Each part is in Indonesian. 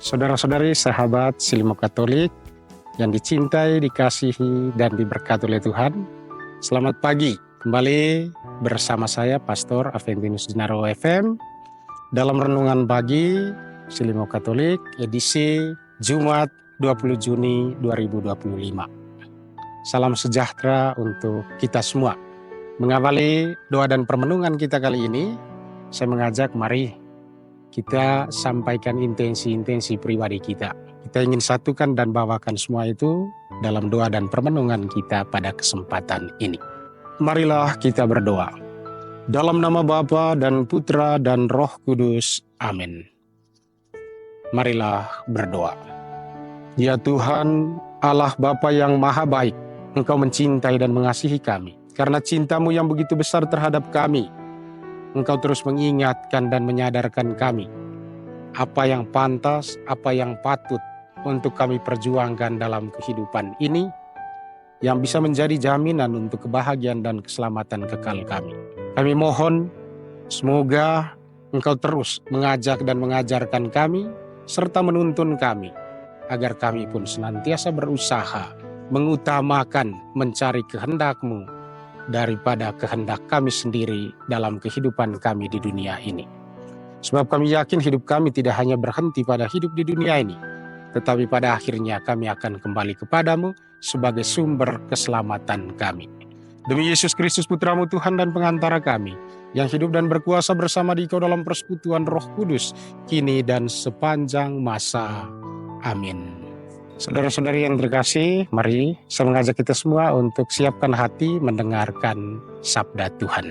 Saudara-saudari sahabat Silimo Katolik yang dicintai, dikasihi, dan diberkati oleh Tuhan. Selamat pagi, kembali bersama saya Pastor Aventinus Dinaro FM dalam Renungan Pagi Silimo Katolik edisi Jumat 20 Juni 2025. Salam sejahtera untuk kita semua. Mengawali doa dan permenungan kita kali ini, saya mengajak mari kita sampaikan intensi-intensi pribadi kita. Kita ingin satukan dan bawakan semua itu dalam doa dan permenungan kita pada kesempatan ini. Marilah kita berdoa. Dalam nama Bapa dan Putra dan Roh Kudus. Amin. Marilah berdoa. Ya Tuhan, Allah Bapa yang Maha Baik, Engkau mencintai dan mengasihi kami. Karena cinta-Mu yang begitu besar terhadap kami, Engkau terus mengingatkan dan menyadarkan kami apa yang pantas, apa yang patut untuk kami perjuangkan dalam kehidupan ini yang bisa menjadi jaminan untuk kebahagiaan dan keselamatan kekal kami. Kami mohon semoga Engkau terus mengajak dan mengajarkan kami serta menuntun kami agar kami pun senantiasa berusaha mengutamakan mencari kehendak-Mu daripada kehendak kami sendiri dalam kehidupan kami di dunia ini. Sebab kami yakin hidup kami tidak hanya berhenti pada hidup di dunia ini, tetapi pada akhirnya kami akan kembali kepadamu sebagai sumber keselamatan kami. Demi Yesus Kristus Putra-Mu Tuhan dan pengantara kami, yang hidup dan berkuasa bersama Dikau dalam persekutuan Roh Kudus, kini dan sepanjang masa. Amin. Saudara-saudari yang terkasih, mari saya mengajak kita semua untuk siapkan hati mendengarkan sabda Tuhan.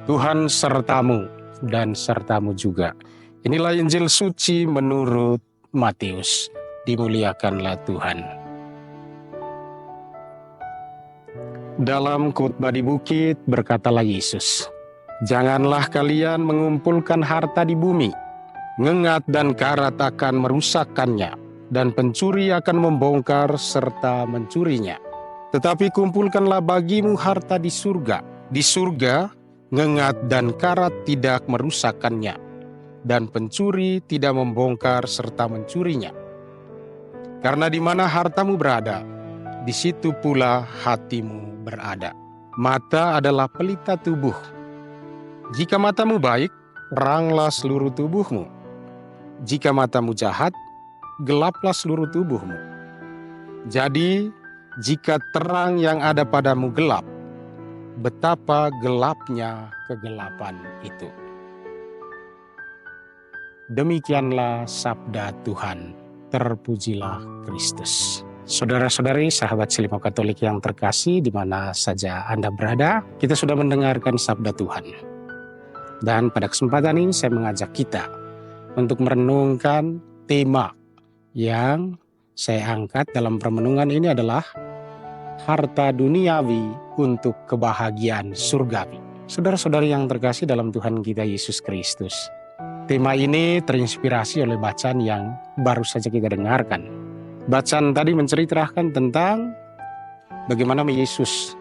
Tuhan sertamu dan sertamu juga. Inilah Injil suci menurut Matius. Dimuliakanlah Tuhan. Dalam khotbah di bukit berkatalah Yesus, "Janganlah kalian mengumpulkan harta di bumi. Ngengat dan karat akan merusakkannya, dan pencuri akan membongkar serta mencurinya. Tetapi kumpulkanlah bagimu harta di surga. Di surga, ngengat dan karat tidak merusakkannya, dan pencuri tidak membongkar serta mencurinya. Karena di mana hartamu berada, di situ pula hatimu berada. Mata adalah pelita tubuh. Jika matamu baik, teranglah seluruh tubuhmu. Jika matamu jahat, gelaplah seluruh tubuhmu. Jadi, jika terang yang ada padamu gelap, betapa gelapnya kegelapan itu." Demikianlah sabda Tuhan. Terpujilah Kristus. Saudara-saudari, sahabat Silimo Katolik yang terkasih, di mana saja Anda berada, kita sudah mendengarkan sabda Tuhan. Dan pada kesempatan ini saya mengajak kita untuk merenungkan tema yang saya angkat dalam permenungan ini adalah harta duniawi untuk kebahagiaan surgawi. Saudara-saudari yang terkasih dalam Tuhan kita Yesus Kristus, tema ini terinspirasi oleh bacaan yang baru saja kita dengarkan. Bacaan tadi menceritakan tentang bagaimana Yesus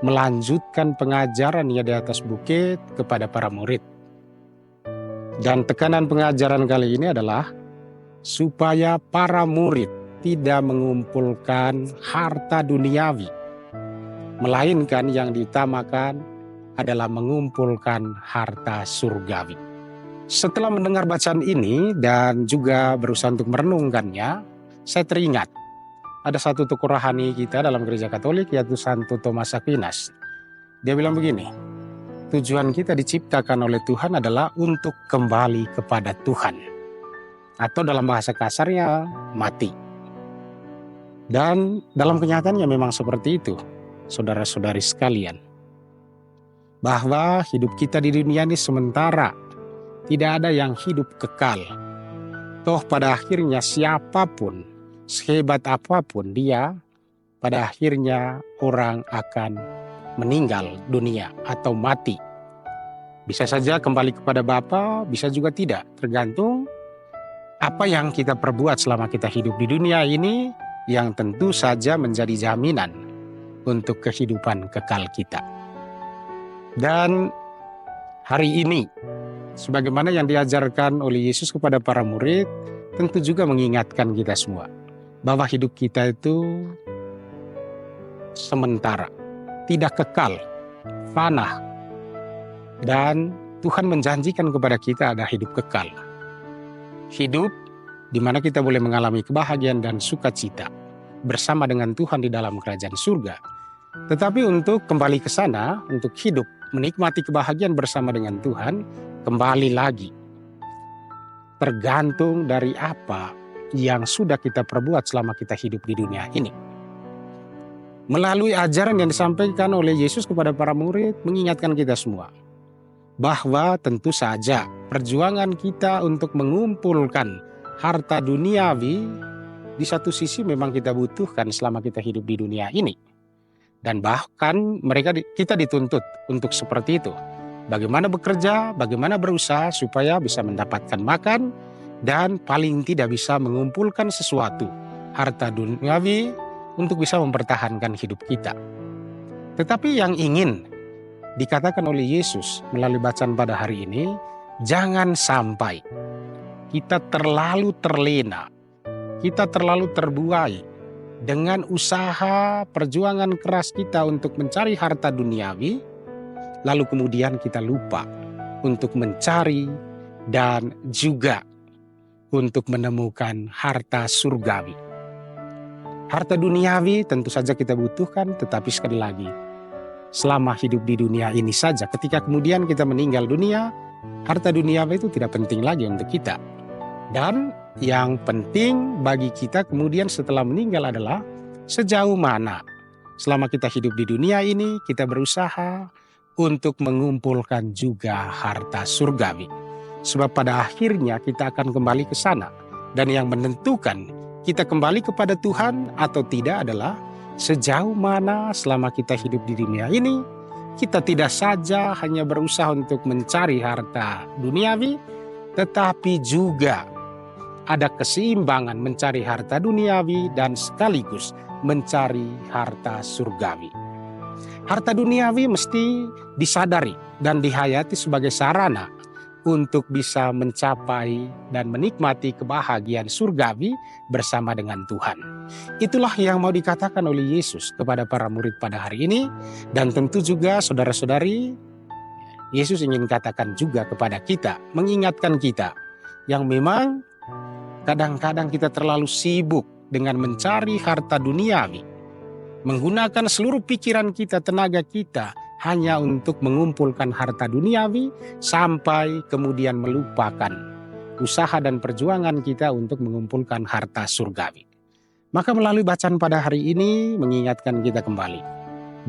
melanjutkan pengajarannya di atas bukit kepada para murid. Dan tekanan pengajaran kali ini adalah supaya para murid tidak mengumpulkan harta duniawi, melainkan yang diutamakan adalah mengumpulkan harta surgawi. Setelah mendengar bacaan ini dan juga berusaha untuk merenungkannya, saya teringat ada satu tokoh rohani kita dalam gereja Katolik, yaitu Santo Thomas Aquinas. Dia bilang begini, tujuan kita diciptakan oleh Tuhan adalah untuk kembali kepada Tuhan. Atau dalam bahasa kasarnya, mati. Dan dalam kenyataannya memang seperti itu, saudara-saudari sekalian. Bahwa hidup kita di dunia ini sementara, tidak ada yang hidup kekal. Toh pada akhirnya siapapun, sehebat apapun dia, pada akhirnya orang akan meninggal dunia atau mati. Bisa saja kembali kepada Bapa, bisa juga tidak, tergantung apa yang kita perbuat selama kita hidup di dunia ini, yang tentu saja menjadi jaminan untuk kehidupan kekal kita. Dan hari ini, sebagaimana yang diajarkan oleh Yesus kepada para murid, tentu juga mengingatkan kita semua bahwa hidup kita itu sementara, tidak kekal, fana, dan Tuhan menjanjikan kepada kita ada hidup kekal. Hidup di mana kita boleh mengalami kebahagiaan dan sukacita bersama dengan Tuhan di dalam kerajaan surga. Tetapi untuk kembali ke sana, untuk hidup, menikmati kebahagiaan bersama dengan Tuhan, kembali lagi tergantung dari apa yang sudah kita perbuat selama kita hidup di dunia ini. Melalui ajaran yang disampaikan oleh Yesus kepada para murid, mengingatkan kita semua bahwa tentu saja perjuangan kita untuk mengumpulkan harta duniawi di satu sisi memang kita butuhkan selama kita hidup di dunia ini. Dan bahkan kita dituntut untuk seperti itu. Bagaimana bekerja, bagaimana berusaha supaya bisa mendapatkan makan, dan paling tidak bisa mengumpulkan sesuatu, harta duniawi, untuk bisa mempertahankan hidup kita. Tetapi yang ingin dikatakan oleh Yesus melalui bacaan pada hari ini, jangan sampai kita terlalu terlena, kita terlalu terbuai dengan usaha perjuangan keras kita untuk mencari harta duniawi, lalu kemudian kita lupa untuk mencari dan juga untuk menemukan harta surgawi. Harta duniawi tentu saja kita butuhkan, tetapi sekali lagi, selama hidup di dunia ini saja, ketika kemudian kita meninggal dunia, harta duniawi itu tidak penting lagi untuk kita. Dan yang penting bagi kita kemudian setelah meninggal adalah sejauh mana selama kita hidup di dunia ini kita berusaha untuk mengumpulkan juga harta surgawi. Sebab pada akhirnya kita akan kembali ke sana. Dan yang menentukan kita kembali kepada Tuhan atau tidak adalah sejauh mana selama kita hidup di dunia ini kita tidak saja hanya berusaha untuk mencari harta duniawi, tetapi juga ada keseimbangan mencari harta duniawi dan sekaligus mencari harta surgawi. Harta duniawi mesti disadari dan dihayati sebagai sarana untuk bisa mencapai dan menikmati kebahagiaan surgawi bersama dengan Tuhan. Itulah yang mau dikatakan oleh Yesus kepada para murid pada hari ini, dan tentu juga saudara-saudari, Yesus ingin katakan juga kepada kita, mengingatkan kita yang memang kadang-kadang kita terlalu sibuk dengan mencari harta duniawi, menggunakan seluruh pikiran kita, tenaga kita hanya untuk mengumpulkan harta duniawi sampai kemudian melupakan usaha dan perjuangan kita untuk mengumpulkan harta surgawi. Maka melalui bacaan pada hari ini mengingatkan kita kembali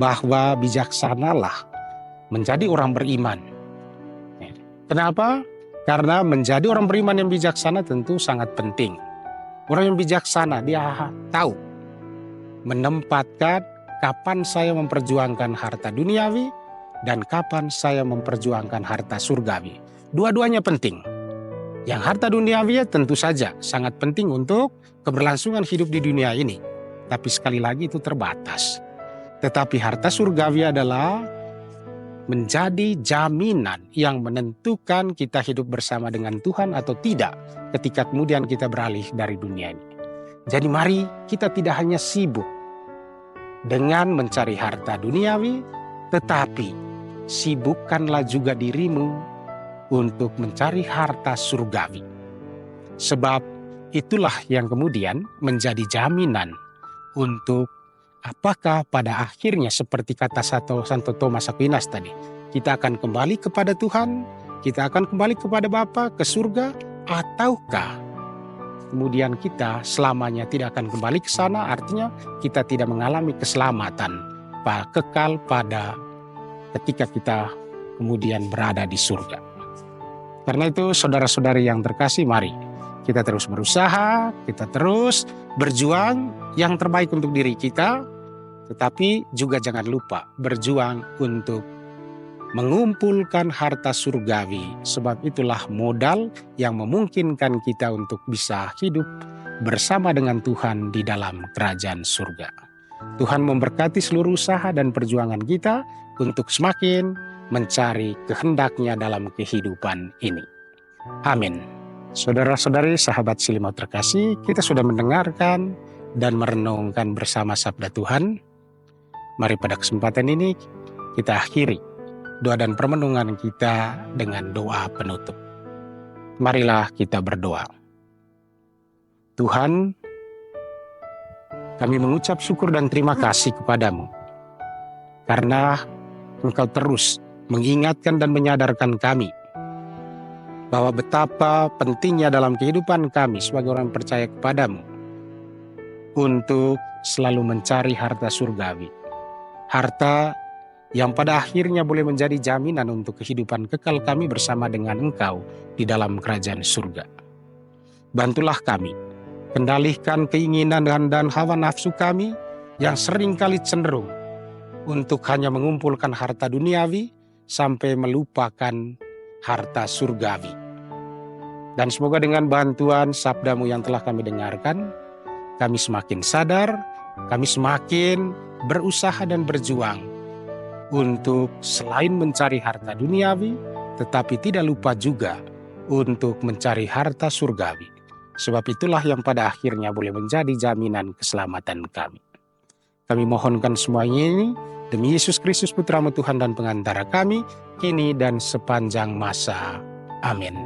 bahwa bijaksanalah menjadi orang beriman. Kenapa? Karena menjadi orang beriman yang bijaksana tentu sangat penting. Orang yang bijaksana dia tahu menempatkan kapan saya memperjuangkan harta duniawi dan kapan saya memperjuangkan harta surgawi. Dua-duanya penting. Yang harta duniawi tentu saja sangat penting untuk keberlangsungan hidup di dunia ini. Tapi sekali lagi itu terbatas. Tetapi harta surgawi adalah menjadi jaminan yang menentukan kita hidup bersama dengan Tuhan atau tidak ketika kemudian kita beralih dari dunia ini. Jadi mari kita tidak hanya sibuk dengan mencari harta duniawi, tetapi sibukkanlah juga dirimu untuk mencari harta surgawi. Sebab itulah yang kemudian menjadi jaminan untuk apakah pada akhirnya seperti kata Santo Thomas Aquinas tadi, kita akan kembali kepada Tuhan, kita akan kembali kepada Bapa ke surga, ataukah kemudian kita selamanya tidak akan kembali ke sana, artinya kita tidak mengalami keselamatan kekal pada ketika kita kemudian berada di surga. Karena itu saudara-saudari yang terkasih, mari kita terus berusaha, kita terus berjuang yang terbaik untuk diri kita, tetapi juga jangan lupa berjuang untuk mengumpulkan harta surgawi, sebab itulah modal yang memungkinkan kita untuk bisa hidup bersama dengan Tuhan di dalam kerajaan surga. Tuhan memberkati seluruh usaha dan perjuangan kita untuk semakin mencari kehendak-Nya dalam kehidupan ini. Amin. Saudara-saudari, sahabat Silimau terkasih, kita sudah mendengarkan dan merenungkan bersama sabda Tuhan. Mari pada kesempatan ini kita akhiri doa dan permenungan kita dengan doa penutup. Marilah kita berdoa. Tuhan, kami mengucap syukur dan terima kasih kepadamu karena Engkau terus mengingatkan dan menyadarkan kami bahwa betapa pentingnya dalam kehidupan kami sebagai orang percaya kepadamu untuk selalu mencari harta surgawi. Harta yang pada akhirnya boleh menjadi jaminan untuk kehidupan kekal kami bersama dengan Engkau di dalam kerajaan surga. Bantulah kami, kendalikan keinginan dan hawa nafsu kami yang seringkali cenderung untuk hanya mengumpulkan harta duniawi sampai melupakan harta surgawi. Dan semoga dengan bantuan sabdamu yang telah kami dengarkan, kami semakin sadar, kami semakin berusaha dan berjuang untuk selain mencari harta duniawi, tetapi tidak lupa juga untuk mencari harta surgawi. Sebab itulah yang pada akhirnya boleh menjadi jaminan keselamatan kami. Kami mohonkan semuanya ini demi Yesus Kristus Putramu Tuhan dan Pengantara kami, kini dan sepanjang masa. Amin.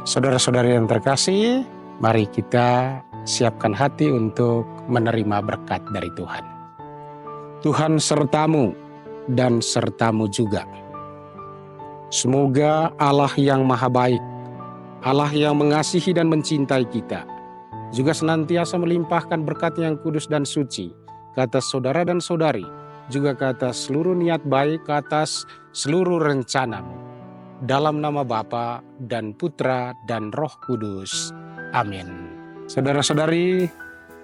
Saudara-saudari yang terkasih, mari kita siapkan hati untuk menerima berkat dari Tuhan. Tuhan sertamu dan sertamu juga. Semoga Allah yang maha baik, Allah yang mengasihi dan mencintai kita, juga senantiasa melimpahkan berkat yang kudus dan suci ke atas saudara dan saudari, juga ke atas seluruh niat baik, ke atas seluruh rencanamu. Dalam nama Bapa dan Putra dan Roh Kudus. Amin. Saudara-saudari,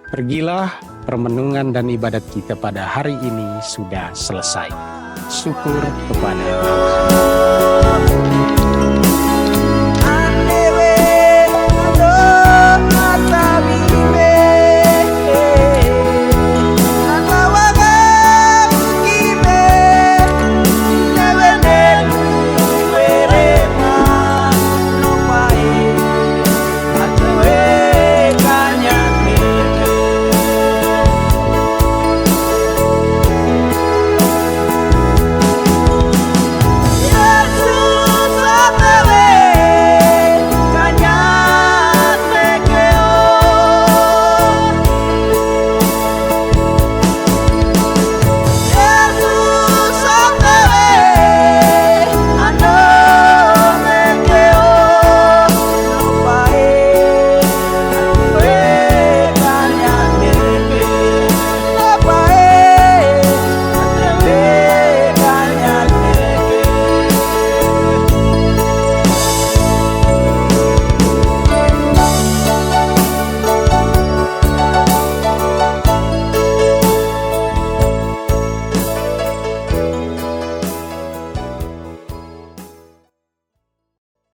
pergilah, permenungan dan ibadat kita pada hari ini sudah selesai. Syukur kepada Allah.